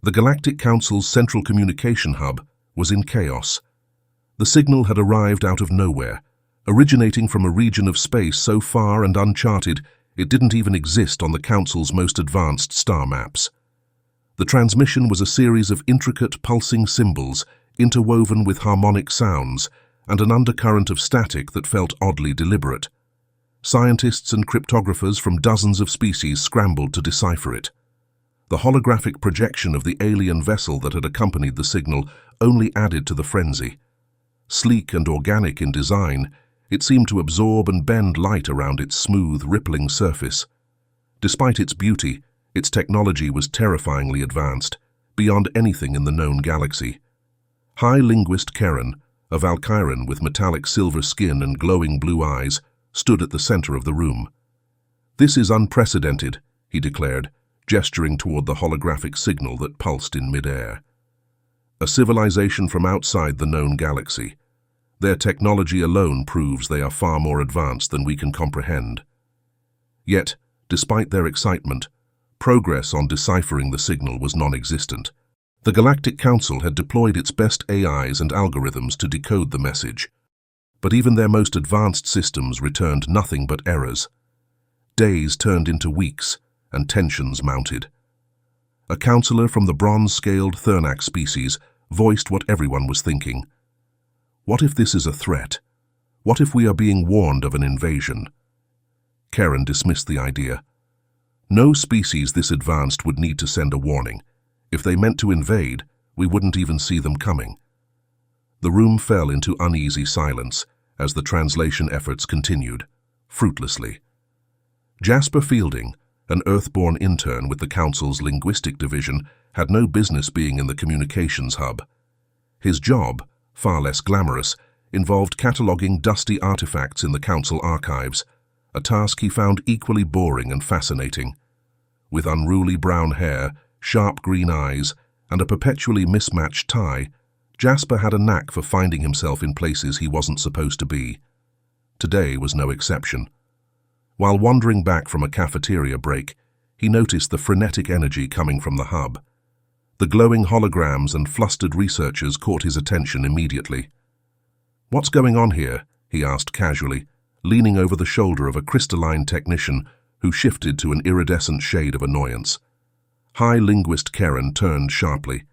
The Galactic Council's central communication hub was in chaos. The signal had arrived out of nowhere, originating from a region of space so far and uncharted it didn't even exist on the Council's most advanced star maps. The transmission was a series of intricate pulsing symbols interwoven with harmonic sounds and an undercurrent of static that felt oddly deliberate. Scientists and cryptographers from dozens of species scrambled to decipher it. The holographic projection of the alien vessel that had accompanied the signal only added to the frenzy. Sleek and organic in design, it seemed to absorb and bend light around its smooth, rippling surface. Despite its beauty, its technology was terrifyingly advanced, beyond anything in the known galaxy. High linguist Karen, a Valkyran with metallic silver skin and glowing blue eyes, stood at the center of the room. "This is unprecedented," he declared, gesturing toward the holographic signal that pulsed in midair. "A civilization from outside the known galaxy. Their technology alone proves they are far more advanced than we can comprehend." Yet, despite their excitement, progress on deciphering the signal was non-existent. The Galactic Council had deployed its best AIs and algorithms to decode the message, but even their most advanced systems returned nothing but errors. Days turned into weeks, and tensions mounted. A counselor from the bronze-scaled knack species voiced what everyone was thinking. What if this is a threat? What if we are being warned of an invasion? Karen dismissed the idea. No species this advanced would need to send a warning. If they meant to invade, we wouldn't even see them coming. The room fell into uneasy silence as the translation efforts continued, fruitlessly. Jasper Fielding, an Earthborn intern with the Council's linguistic division, had no business being in the communications hub. His job, far less glamorous, involved cataloging dusty artifacts in the Council archives, a task he found equally boring and fascinating. With unruly brown hair, sharp green eyes, and a perpetually mismatched tie, Jasper had a knack for finding himself in places he wasn't supposed to be. Today was no exception. While wandering back from a cafeteria break, he noticed the frenetic energy coming from the hub. The glowing holograms and flustered researchers caught his attention immediately. "What's going on here?" he asked casually, leaning over the shoulder of a crystalline technician who shifted to an iridescent shade of annoyance. High linguist Karen turned sharply.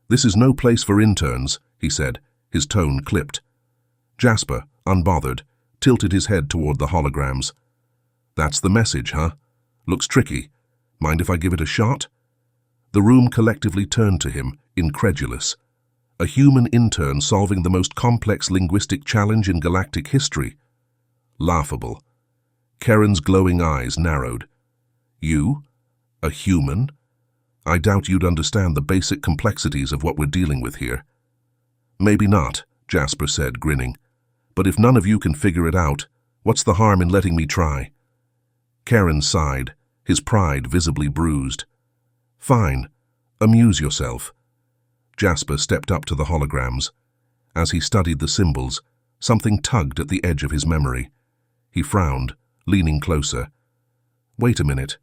"This is no place for interns," he said, his tone clipped. Jasper, unbothered, tilted his head toward the holograms. "That's the message, huh? Looks tricky. Mind if I give it a shot?" The room collectively turned to him, incredulous. A human intern solving the most complex linguistic challenge in galactic history. Laughable. Karen's glowing eyes narrowed. "You? A human? I doubt you'd understand the basic complexities of what we're dealing with here." "Maybe not," Jasper said, grinning. "But if none of you can figure it out, what's the harm in letting me try?" Karen sighed, his pride visibly bruised. "Fine. Amuse yourself." Jasper stepped up to the holograms. As he studied the symbols, something tugged at the edge of his memory. He frowned, leaning closer. "Wait a minute.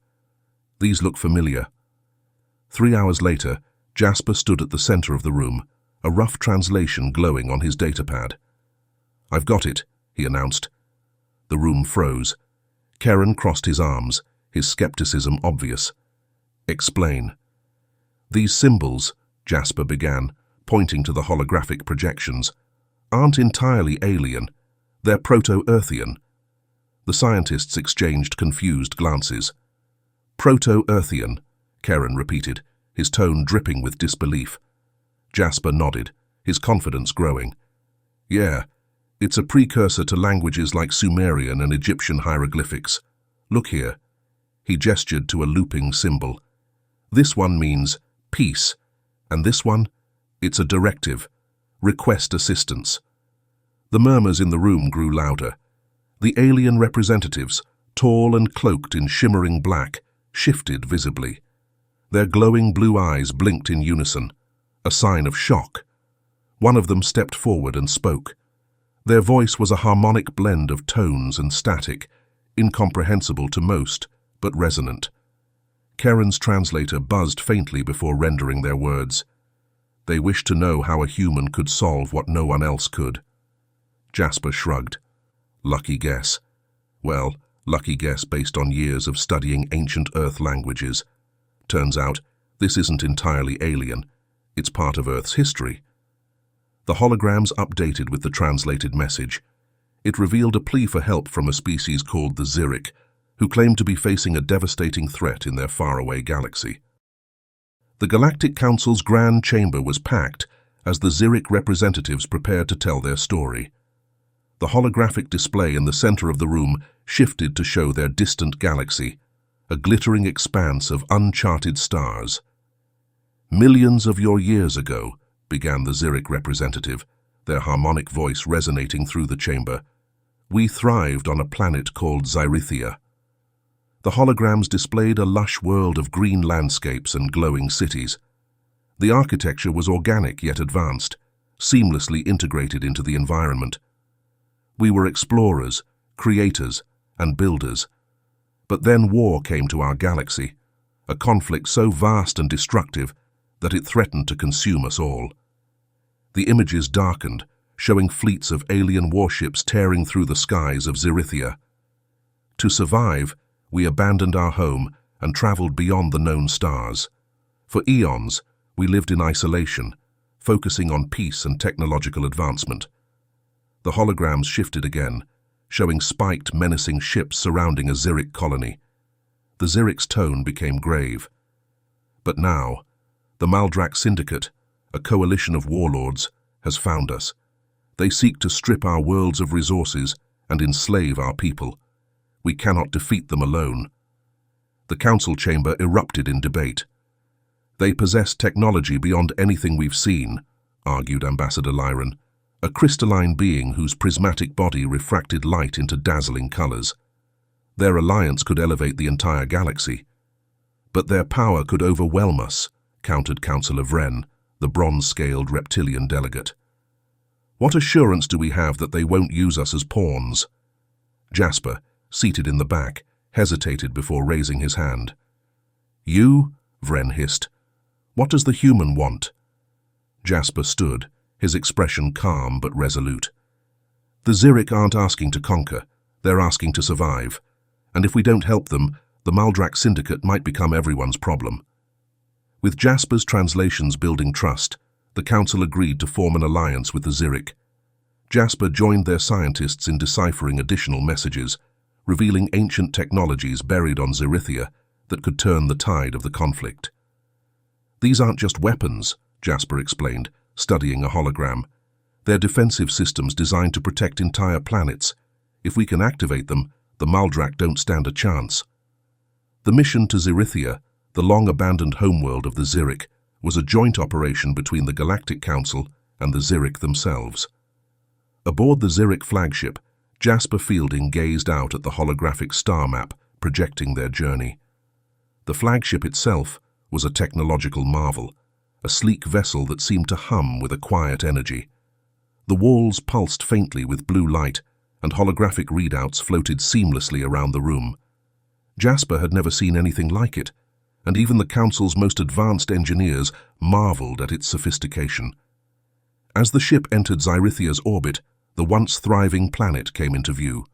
These look familiar." 3 hours later, Jasper stood at the center of the room, a rough translation glowing on his datapad. "I've got it," he announced. The room froze. Karen crossed his arms, his skepticism obvious. "Explain." "These symbols," Jasper began, pointing to the holographic projections, "aren't entirely alien. They're proto-Earthian." The scientists exchanged confused glances. "Proto-Earthian," Karen repeated, his tone dripping with disbelief. Jasper nodded, his confidence growing. "Yeah, it's a precursor to languages like Sumerian and Egyptian hieroglyphics. Look here." He gestured to a looping symbol. "This one means peace, and this one, it's a directive. Request assistance." The murmurs in the room grew louder. The alien representatives, tall and cloaked in shimmering black, shifted visibly. Their glowing blue eyes blinked in unison, a sign of shock. One of them stepped forward and spoke. Their voice was a harmonic blend of tones and static, incomprehensible to most, but resonant. Karen's translator buzzed faintly before rendering their words. They wished to know how a human could solve what no one else could. Jasper shrugged. Lucky guess. Well, lucky guess based on years of studying ancient Earth languages. Turns out, this isn't entirely alien. It's part of Earth's history. The holograms updated with the translated message. It revealed a plea for help from a species called the Zyrrik, who claimed to be facing a devastating threat in their faraway galaxy. The Galactic Council's grand chamber was packed as the Zyrrik representatives prepared to tell their story. The holographic display in the center of the room shifted to show their distant galaxy, a glittering expanse of uncharted stars. "Millions of your years ago," began the Zyrrik representative, their harmonic voice resonating through the chamber, "we thrived on a planet called Zyrithia." The holograms displayed a lush world of green landscapes and glowing cities. The architecture was organic yet advanced, seamlessly integrated into the environment. We were explorers, creators, and builders. But then war came to our galaxy, a conflict so vast and destructive that it threatened to consume us all. The images darkened, showing fleets of alien warships tearing through the skies of Zyrithia. To survive, we abandoned our home and traveled beyond the known stars. For eons, we lived in isolation, focusing on peace and technological advancement. The holograms shifted again, showing spiked, menacing ships surrounding a Zyrrik colony. The Zyrrik's tone became grave. But now, the Maldrak Syndicate, a coalition of warlords, has found us. They seek to strip our worlds of resources and enslave our people. We cannot defeat them alone. The council chamber erupted in debate. They possess technology beyond anything we've seen, argued Ambassador Lyron, a crystalline being whose prismatic body refracted light into dazzling colors. Their alliance could elevate the entire galaxy. But their power could overwhelm us, countered Councillor Vren, the bronze-scaled reptilian delegate. What assurance do we have that they won't use us as pawns? Jasper, seated in the back, hesitated before raising his hand. You? Vren hissed. What does the human want? Jasper stood, his expression calm but resolute. The Zyrrik aren't asking to conquer, they're asking to survive. And if we don't help them, the Maldrak Syndicate might become everyone's problem. With Jasper's translations building trust, the Council agreed to form an alliance with the Zyrrik. Jasper joined their scientists in deciphering additional messages, revealing ancient technologies buried on Zyrithia that could turn the tide of the conflict. These aren't just weapons, Jasper explained, studying a hologram. They're defensive systems designed to protect entire planets. If we can activate them, the Maldrak don't stand a chance. The mission to Zyrithia, the long-abandoned homeworld of the Zyrrik, was a joint operation between the Galactic Council and the Zyrrik themselves. Aboard the Zyrrik flagship, Jasper Fielding gazed out at the holographic star map projecting their journey. The flagship itself was a technological marvel, a sleek vessel that seemed to hum with a quiet energy. The walls pulsed faintly with blue light, and holographic readouts floated seamlessly around the room. Jasper had never seen anything like it, and even the Council's most advanced engineers marveled at its sophistication. As the ship entered Zyrithio's orbit, the once thriving planet came into view.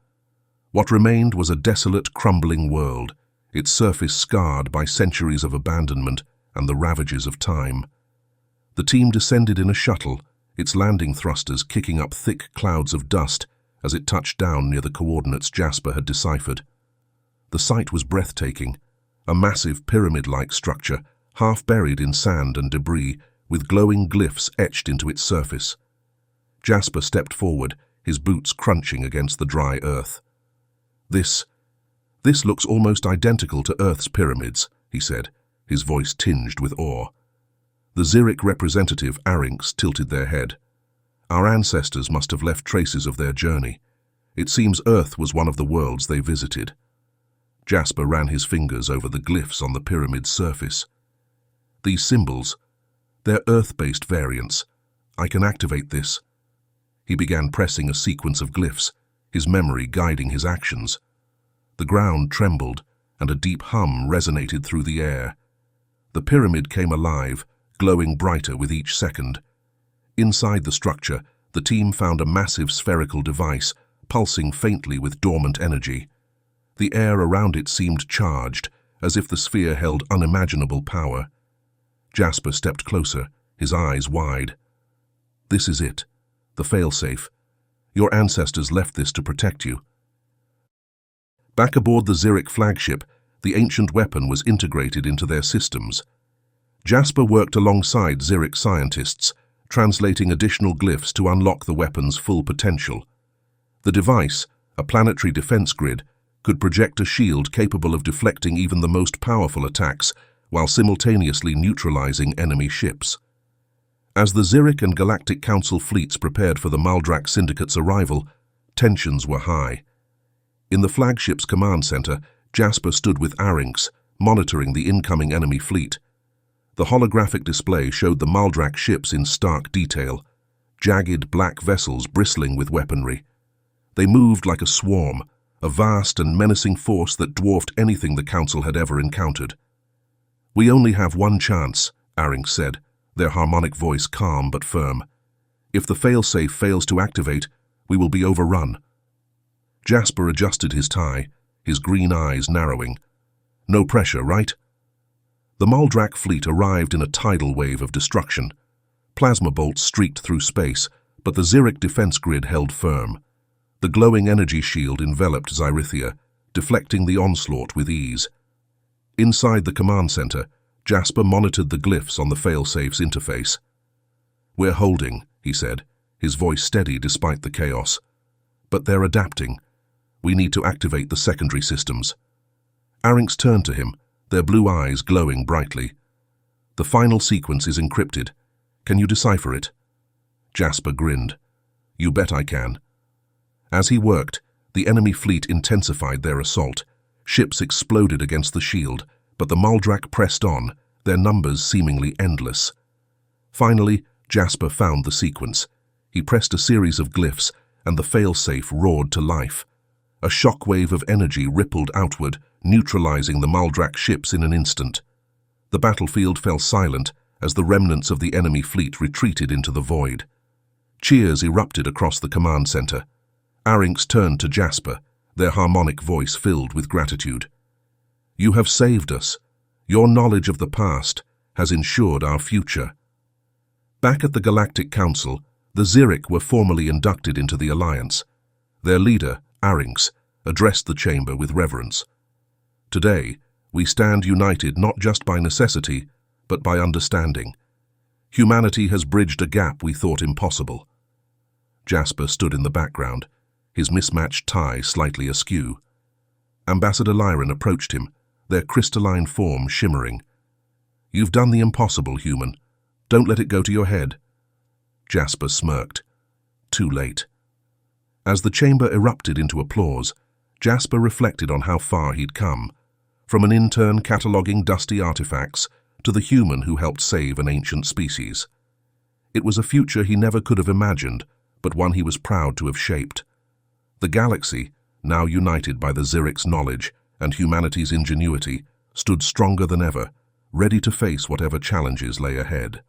What remained was a desolate, crumbling world, its surface scarred by centuries of abandonment and the ravages of time. The team descended in a shuttle, its landing thrusters kicking up thick clouds of dust as it touched down near the coordinates Jasper had deciphered. The sight was breathtaking, a massive pyramid-like structure, half buried in sand and debris, with glowing glyphs etched into its surface. Jasper stepped forward, his boots crunching against the dry earth. This looks almost identical to Earth's pyramids, he said, his voice tinged with awe. The Zyrrik representative Arynx tilted their head. Our ancestors must have left traces of their journey. It seems Earth was one of the worlds they visited. Jasper ran his fingers over the glyphs on the pyramid's surface. These symbols, they're Earth-based variants. I can activate this. He began pressing a sequence of glyphs, his memory guiding his actions. The ground trembled, and a deep hum resonated through the air. The pyramid came alive, glowing brighter with each second. Inside the structure, the team found a massive spherical device, pulsing faintly with dormant energy. The air around it seemed charged, as if the sphere held unimaginable power. Jasper stepped closer, his eyes wide. "This is it, the failsafe. Your ancestors left this to protect you." Back aboard the Zyrrik flagship, the ancient weapon was integrated into their systems. Jasper worked alongside Zyrrik scientists, translating additional glyphs to unlock the weapon's full potential. The device, a planetary defense grid, could project a shield capable of deflecting even the most powerful attacks while simultaneously neutralizing enemy ships. As the Zyrrik and Galactic Council fleets prepared for the Maldrak Syndicate's arrival, tensions were high. In the flagship's command center, Jasper stood with Arynx, monitoring the incoming enemy fleet. The holographic display showed the Maldrak ships in stark detail, jagged black vessels bristling with weaponry. They moved like a swarm, a vast and menacing force that dwarfed anything the Council had ever encountered. "We only have one chance," Arynx said, their harmonic voice calm but firm. "If the failsafe fails to activate, we will be overrun." Jasper adjusted his tie, his green eyes narrowing. "No pressure, right?" The Maldrak fleet arrived in a tidal wave of destruction. Plasma bolts streaked through space, but the Zyrrik defense grid held firm. The glowing energy shield enveloped Zyrithia, deflecting the onslaught with ease. Inside the command center, Jasper monitored the glyphs on the failsafe's interface. "We're holding," he said, his voice steady despite the chaos. "But they're adapting. We need to activate the secondary systems." Arynx turned to him, their blue eyes glowing brightly. "The final sequence is encrypted. Can you decipher it?" Jasper grinned. "You bet I can." As he worked, the enemy fleet intensified their assault. Ships exploded against the shield, but the Maldrak pressed on, their numbers seemingly endless. Finally, Jasper found the sequence. He pressed a series of glyphs, and the failsafe roared to life. A shockwave of energy rippled outward, neutralizing the Maldrak ships in an instant. The battlefield fell silent as the remnants of the enemy fleet retreated into the void. Cheers erupted across the command center. Arynx turned to Jasper, their harmonic voice filled with gratitude. "You have saved us. Your knowledge of the past has ensured our future." Back at the Galactic Council, the Zyrrik were formally inducted into the Alliance. Their leader, Arynx, addressed the chamber with reverence. "Today, we stand united not just by necessity, but by understanding. Humanity has bridged a gap we thought impossible." Jasper stood in the background, his mismatched tie slightly askew. Ambassador Lyran approached him, their crystalline form shimmering. "You've done the impossible, human. Don't let it go to your head." Jasper smirked. Too late. As the chamber erupted into applause, Jasper reflected on how far he'd come, from an intern cataloging dusty artifacts to the human who helped save an ancient species. It was a future he never could have imagined, but one he was proud to have shaped. The galaxy, now united by the Zyrrik's knowledge and humanity's ingenuity, stood stronger than ever, ready to face whatever challenges lay ahead.